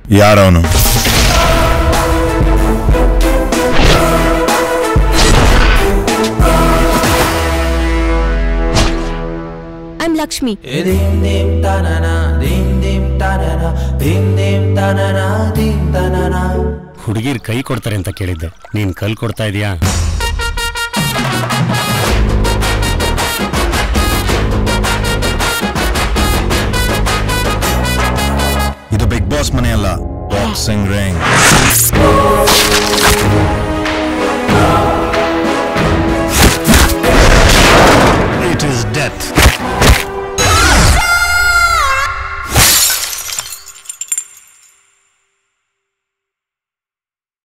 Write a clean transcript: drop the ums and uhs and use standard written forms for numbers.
ಯಾರವನು? I'm Lakshmi. ಹುಡುಗಿರ್ ಕೈ ಕೊಡ್ತಾರೆ ಅಂತ ಕೇಳಿದ್ದೆ, ನೀನ್ ಕಲ್ ಕೊಡ್ತಾ ಇದೀಯಾ? ಇದು ಬಿಗ್ ಬಾಸ್ ಮನೆ ಅಲ್ಲ, ಬಾಕ್ಸಿಂಗ್ ರಿಂಗ್.